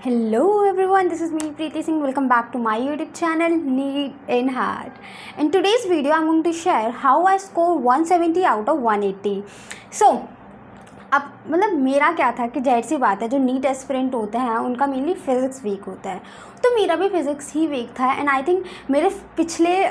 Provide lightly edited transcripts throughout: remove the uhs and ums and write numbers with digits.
Hello everyone, this is me Preeti Singh. Welcome back to my YouTube channel Need in Heart. In today's video, I'm going to share how I score 170 out of 180. So, अब मतलब मेरा क्या था कि जाहिर सी बात है जो नीट एस्पिरेंट होते हैं उनका मेनली फिज़िक्स वीक होता है, तो मेरा भी फिज़िक्स ही वीक था। एंड आई थिंक मेरे पिछले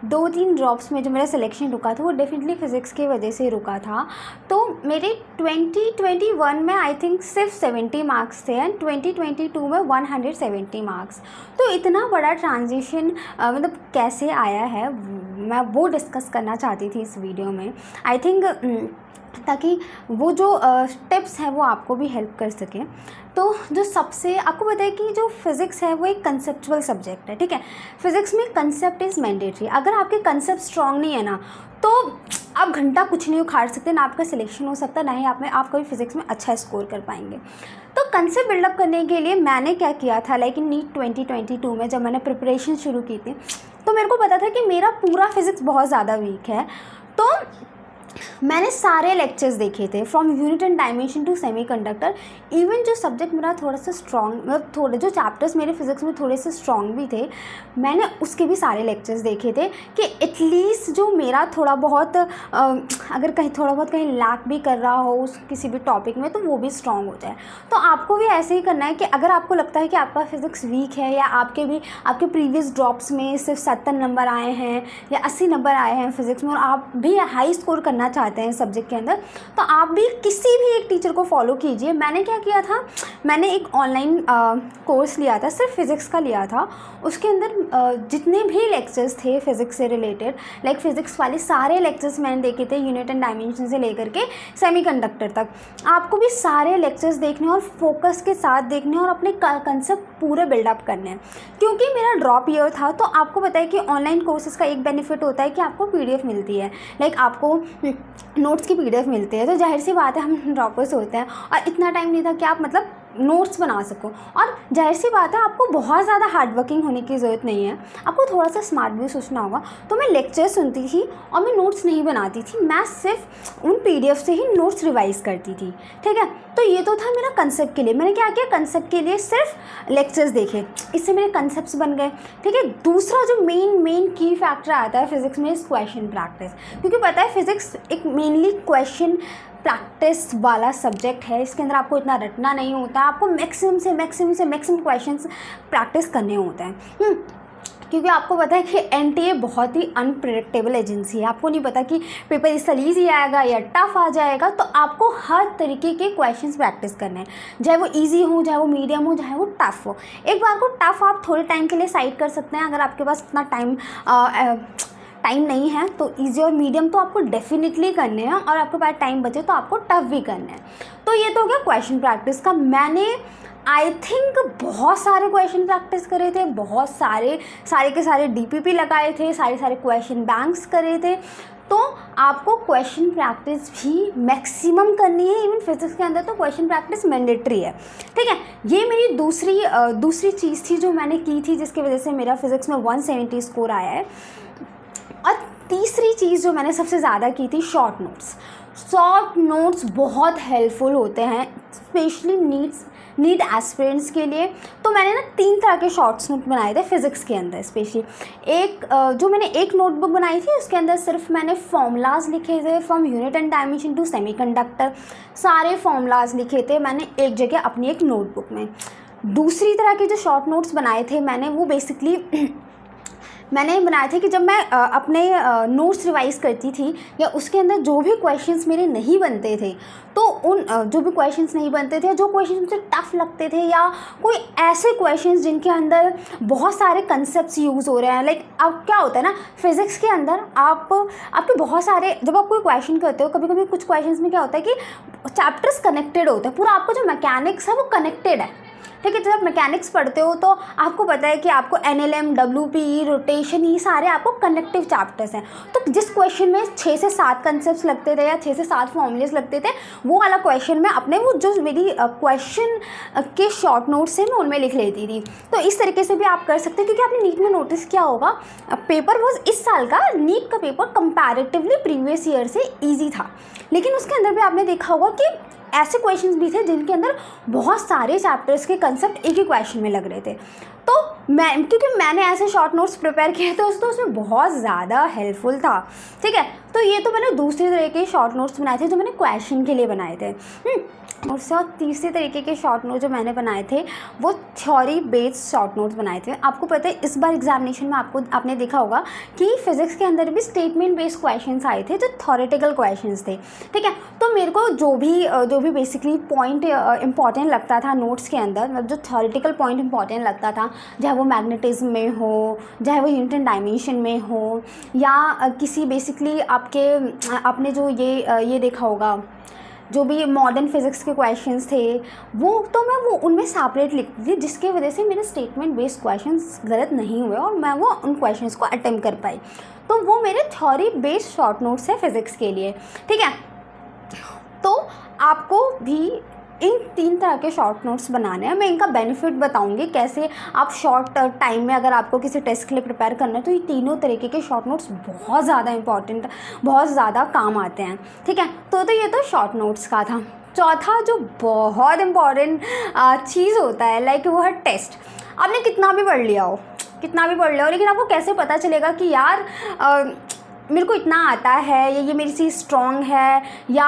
2-3 ड्रॉप्स में जो मेरा सिलेक्शन रुका था वो डेफिनेटली फ़िज़िक्स की वजह से रुका था। तो मेरे 2021 में आई थिंक सिर्फ 70 मार्क्स थे एंड 2022 में 170 मार्क्स। तो इतना बड़ा ट्रांजिशन मतलब कैसे आया है मैं वो डिस्कस करना चाहती थी इस वीडियो में। आई थिंक ताकि वो जो टिप्स हैं वो आपको भी हेल्प कर सके। तो जो सबसे आपको पता है कि जो फिज़िक्स है वो एक कंसेप्चुअल सब्जेक्ट है, ठीक है। फिज़िक्स में कंसेप्ट इज़ मैंडेटरी। अगर आपके कंसेप्ट स्ट्रॉन्ग नहीं है ना तो आप घंटा कुछ नहीं उखाड़ सकते, ना आपका सिलेक्शन हो सकता, ना ही आप कभी फिज़िक्स में अच्छा स्कोर कर पाएंगे। तो कंसेप्ट बिल्डअप करने के लिए मैंने क्या किया था, लाइक इन नीट 2022 में जब मैंने प्रिपरेशन शुरू की थी तो मेरे को पता था कि मेरा पूरा फिज़िक्स बहुत ज़्यादा वीक है। तो मैंने सारे लेक्चर्स देखे थे from unit and dimension to semiconductor. Even जो सब्जेक्ट मेरा थोड़ा सा स्ट्रॉन्ग मतलब थोड़े जो चैप्टर्स मेरे फिज़िक्स में थोड़े से स्ट्रॉन्ग भी थे, मैंने उसके भी सारे लेक्चर्स देखे थे कि एटलीस्ट जो मेरा थोड़ा बहुत अगर कहीं थोड़ा बहुत कहीं लैक भी कर रहा हो उस किसी भी टॉपिक में तो वो भी स्ट्रॉन्ग हो जाए। तो आपको भी ऐसे ही करना है कि अगर आपको लगता है कि आपका फिज़िक्स वीक है या आपके प्रीवियस ड्रॉप्स में सिर्फ 70 नंबर आए हैं या 80 नंबर आए हैं फिज़िक्स में और आप भी हाई स्कोर करना चाहते हैं सब्जेक्ट के अंदर, तो आप भी किसी भी एक टीचर को फॉलो कीजिए। मैंने क्या किया था, मैंने एक ऑनलाइन कोर्स लिया था, सिर्फ फिज़िक्स का लिया था। उसके अंदर जितने भी लेक्चर्स थे फिज़िक्स से रिलेटेड, लाइक फिज़िक्स वाले सारे लेक्चर्स मैंने देखे थे यूनिट एंड डायमेंशन से लेकर के सेमीकंडक्टर तक। आपको भी सारे लेक्चर्स देखने और फोकस के साथ देखने और अपने कंसेप्ट पूरे बिल्डअप करने हैं। क्योंकि मेरा ड्रॉप ईयर था तो आपको पता है कि ऑनलाइन कोर्सेज़ का एक बेनिफिट होता है कि आपको PDF मिलती है, लाइक आपको नोट्स की PDF मिलती है। तो जाहिर सी बात है हम ड्रॉपर्स होते हैं और इतना टाइम नहीं था कि आप मतलब नोट्स बना सको। और जाहिर सी बात है आपको बहुत ज़्यादा हार्ड वर्किंग होने की ज़रूरत नहीं है, आपको थोड़ा सा स्मार्ट भी सोचना होगा। तो मैं लेक्चर सुनती थी और मैं नोट्स नहीं बनाती थी, मैं सिर्फ उन PDF से ही नोट्स रिवाइज करती थी, ठीक है। तो ये तो था मेरा कंसेप्ट के लिए। मैंने क्या किया, कंसेप्ट के लिए सिर्फ लेक्चर्स देखे, इससे मेरे कंसेप्ट्स बन गए, ठीक है। दूसरा जो मेन की फैक्टर आता है फिज़िक्स में इस क्वेश्चन प्रैक्टिस, क्योंकि पता है फिज़िक्स एक मेनली क्वेश्चन प्रैक्टिस वाला सब्जेक्ट है। इसके अंदर आपको इतना रटना नहीं होता, आपको मैक्सिमम से मैक्सिमम क्वेश्चंस प्रैक्टिस करने होते हैं। क्योंकि आपको पता है कि NTA बहुत ही अनप्रेडिक्टेबल एजेंसी है। आपको नहीं पता कि पेपर इस तरह ईजी आएगा या टफ़ आ जाएगा, तो आपको हर तरीके के क्वेश्चंस प्रैक्टिस करने हैं, चाहे वो ईजी हो, चाहे वो मीडियम हो, चाहे वो टफ़ हो। एक बार को टफ़ आप थोड़े टाइम के लिए साइड कर सकते हैं, अगर आपके पास इतना टाइम नहीं है तो इजी और मीडियम तो आपको डेफिनेटली करने हैं, और आपके पास टाइम बचे तो आपको टफ भी करने हैं। तो ये तो हो गया क्वेश्चन प्रैक्टिस का। मैंने आई थिंक बहुत सारे क्वेश्चन प्रैक्टिस करे थे, बहुत सारे के सारे DPP लगाए थे, सारे क्वेश्चन बैंक्स करे थे। तो आपको क्वेश्चन प्रैक्टिस भी मैक्सिमम करनी है। इवन फिजिक्स के अंदर तो क्वेश्चन प्रैक्टिस मैंडेटरी है, ठीक है। ये मेरी दूसरी चीज़ थी जो मैंने की थी, जिसकी वजह से मेरा फिज़िक्स में 170 स्कोर आया है। और तीसरी चीज़ जो मैंने सबसे ज़्यादा की थी, शॉर्ट नोट्स बहुत हेल्पफुल होते हैं स्पेशली नीट एस्पिरेंट्स के लिए। तो मैंने ना 3 तरह के शॉर्ट्स नोट बनाए थे फिज़िक्स के अंदर। स्पेशली जो मैंने एक नोटबुक बनाई थी उसके अंदर सिर्फ मैंने फॉर्मूलाज लिखे थे from unit and dimension to semiconductor, सारे फॉर्मूलाज लिखे थे मैंने एक जगह अपनी एक नोटबुक में। दूसरी तरह के जो शॉर्ट नोट्स बनाए थे मैंने, वो बेसिकली मैंने बनाए थे कि जब मैं अपने नोट्स रिवाइज़ करती थी या उसके अंदर जो भी क्वेश्चंस मेरे नहीं बनते थे, तो उन जो भी क्वेश्चंस नहीं बनते थे, जो क्वेश्चंस मुझे टफ़ लगते थे या कोई ऐसे क्वेश्चंस जिनके अंदर बहुत सारे कंसेप्ट्स यूज़ हो रहे हैं, लाइक अब क्या होता है ना फिज़िक्स के अंदर आपके बहुत सारे, जब आप कोई क्वेश्चन करते हो कभी कभी कुछ क्वेश्चंस में क्या होता है कि चैप्टर्स कनेक्टेड होते हैं, पूरा आपको जो मैकेनिक्स है वो कनेक्टेड है, ठीक है। जब आप मैकेनिक्स पढ़ते हो तो आपको पता है कि आपको NLM, WPE, रोटेशन, ये सारे आपको कनेक्टिव चैप्टर्स हैं। तो जिस क्वेश्चन में 6 से 7 कंसेप्ट्स लगते थे या 6 से 7 फॉर्मूलेस लगते थे, वो वाला क्वेश्चन में अपने वो जो मेरी क्वेश्चन के शॉर्ट नोट्स से मैं उनमें लिख लेती थी। तो इस तरीके से भी आप कर सकते हैं, क्योंकि आपने नीट में नोटिस किया होगा पेपर वॉज इस साल का नीट का पेपर कंपैरेटिवली प्रीवियस ईयर से ईजी था, लेकिन उसके अंदर भी आपने देखा होगा कि ऐसे क्वेश्चंस भी थे जिनके अंदर बहुत सारे चैप्टर्स के कंसेप्ट एक ही क्वेश्चन में लग रहे थे। तो क्योंकि मैंने ऐसे शॉर्ट नोट्स प्रिपेयर किए थे तो उसमें बहुत ज़्यादा हेल्पफुल था, ठीक है। तो ये तो मैंने दूसरे तरह के शॉर्ट नोट्स बनाए थे जो मैंने क्वेश्चन के लिए बनाए थे। और तीसरे तरीके के शॉर्ट नोट जो मैंने बनाए थे वो थ्योरी बेस्ड शॉर्ट नोट्स बनाए थे। आपको पता है इस बार एग्जामिनेशन में आपने देखा होगा कि फिजिक्स के अंदर भी स्टेटमेंट बेस्ड क्वेश्चंस आए थे जो थ्योरेटिकल क्वेश्चंस थे, ठीक है। तो मेरे को जो भी बेसिकली पॉइंट इंपॉर्टेंट लगता था नोट्स के अंदर, मतलब जो थ्योरेटिकल पॉइंट इंपॉर्टेंट लगता था, चाहे वो मैग्नेटिज्म में हो, चाहे वो न्यूटन डायमेंशन में हो, या किसी बेसिकली आपने जो ये देखा होगा जो भी मॉडर्न फिज़िक्स के क्वेश्चंस थे वो, तो मैं वो उनमें सेपरेट लिखती थी, जिसकी वजह से मेरे स्टेटमेंट बेस्ड क्वेश्चंस गलत नहीं हुए और मैं वो उन क्वेश्चंस को अटेम्प्ट कर पाई। तो वो मेरे थ्योरी बेस्ड शॉर्ट नोट्स है फिज़िक्स के लिए, ठीक है। तो आपको भी इन 3 तरह के शॉर्ट नोट्स बनाने हैं। मैं इनका बेनिफिट बताऊंगी कैसे आप शॉर्ट टाइम में अगर आपको किसी टेस्ट के लिए प्रिपेयर करना है तो ये तीनों तरीके के शॉर्ट नोट्स बहुत ज़्यादा इंपॉर्टेंट, बहुत ज़्यादा काम आते हैं, ठीक है। तो ये तो शॉर्ट नोट्स का था। चौथा जो बहुत इम्पॉर्टेंट चीज़ होता है लाइक वो है टेस्ट। आपने कितना भी पढ़ लिया हो लेकिन आपको कैसे पता चलेगा कि यार मेरे को इतना आता है या ये मेरी चीज़ स्ट्रॉन्ग है या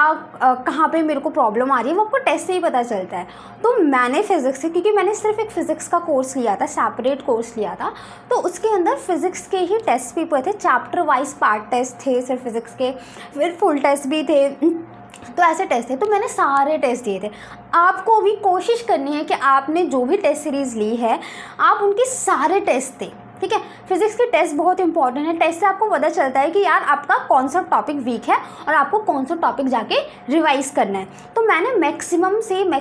कहाँ पे मेरे को प्रॉब्लम आ रही है, वो आपको टेस्ट से ही पता चलता है। तो मैंने फ़िज़िक्स से, क्योंकि मैंने सिर्फ एक फ़िज़िक्स का कोर्स लिया था, सेपरेट कोर्स लिया था, तो उसके अंदर फ़िज़िक्स के ही टेस्ट पेपर थे, चैप्टर वाइज पार्ट टेस्ट थे सिर्फ फ़िज़िक्स के, फिर फुल टेस्ट भी थे, तो ऐसे टेस्ट थे। तो मैंने सारे टेस्ट दिए थे। आपको भी कोशिश करनी है कि आपने जो भी टेस्ट सीरीज़ ली है आप उनके सारे टेस्ट दें, ठीक है। फिजिक्स के टेस्ट बहुत इंपॉर्टेंट है। टेस्ट से आपको पता चलता है कि यार आपका कौन सा टॉपिक वीक है और आपको कौन सा टॉपिक जाके रिवाइज करना है। तो मैंने मैक्सिमम इवन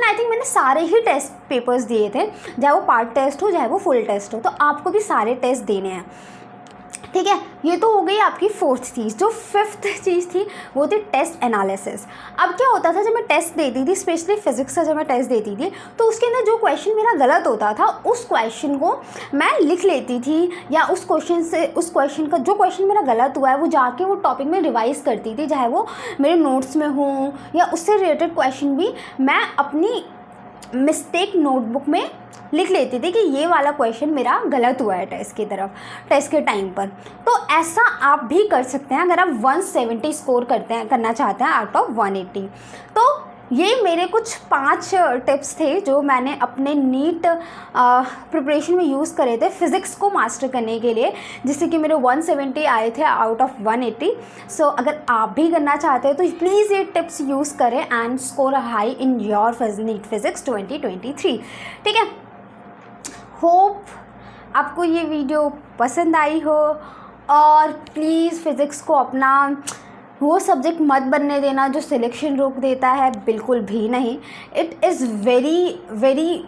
आई थिंक मैंने सारे ही टेस्ट पेपर्स दिए थे, चाहे वो पार्ट टेस्ट हो चाहे वो फुल टेस्ट हो। तो आपको भी सारे टेस्ट देने हैं, ठीक है। ये तो हो गई आपकी 4th चीज़। जो 5th चीज़ थी वो थी टेस्ट एनालिसिस। अब क्या होता था जब मैं टेस्ट देती थी, स्पेशली फिजिक्स का जब मैं टेस्ट देती थी, तो उसके अंदर जो क्वेश्चन मेरा गलत होता था उस क्वेश्चन को मैं लिख लेती थी, या उस क्वेश्चन का जो क्वेश्चन मेरा गलत हुआ है वो जाके वो टॉपिक में रिवाइज करती थी, चाहे वो मेरे नोट्स में हो या उससे रिलेटेड क्वेश्चन भी मैं अपनी मिस्टेक नोटबुक में लिख लेती थी कि ये वाला क्वेश्चन मेरा गलत हुआ है टेस्ट के टाइम पर। तो ऐसा आप भी कर सकते हैं अगर आप 170 स्कोर करना चाहते हैं आउट ऑफ 180। तो ये मेरे कुछ 5 टिप्स थे जो मैंने अपने नीट प्रिपरेशन में यूज़ करे थे फिज़िक्स को मास्टर करने के लिए, जिससे कि मेरे 170 आए थे आउट ऑफ 180। सो अगर आप भी करना चाहते हो तो प्लीज़ ये टिप्स यूज़ करें and score high in your NEET physics 2023, ठीक है। होप आपको ये वीडियो पसंद आई हो, और प्लीज़ फिज़िक्स को अपना वो सब्जेक्ट मत बनने देना जो सिलेक्शन रोक देता है, बिल्कुल भी नहीं। इट इज़ वेरी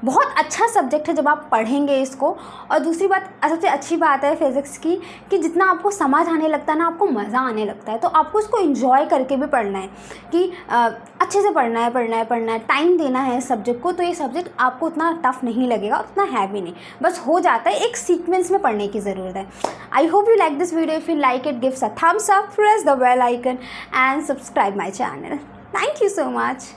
बहुत अच्छा सब्जेक्ट है जब आप पढ़ेंगे इसको। और दूसरी बात, सबसे अच्छी बात है फिज़िक्स की कि जितना आपको समझ आने लगता है ना, आपको मज़ा आने लगता है। तो आपको इसको एंजॉय करके भी पढ़ना है कि अच्छे से पढ़ना है, टाइम देना है सब्जेक्ट को। तो ये सब्जेक्ट आपको उतना टफ नहीं लगेगा, उतना है भी नहीं, बस हो जाता है। एक सीक्वेंस में पढ़ने की ज़रूरत है। I hope you like this video. If you like it, gives a thumbs up, press the bell icon and subscribe my channel. Thank you so much.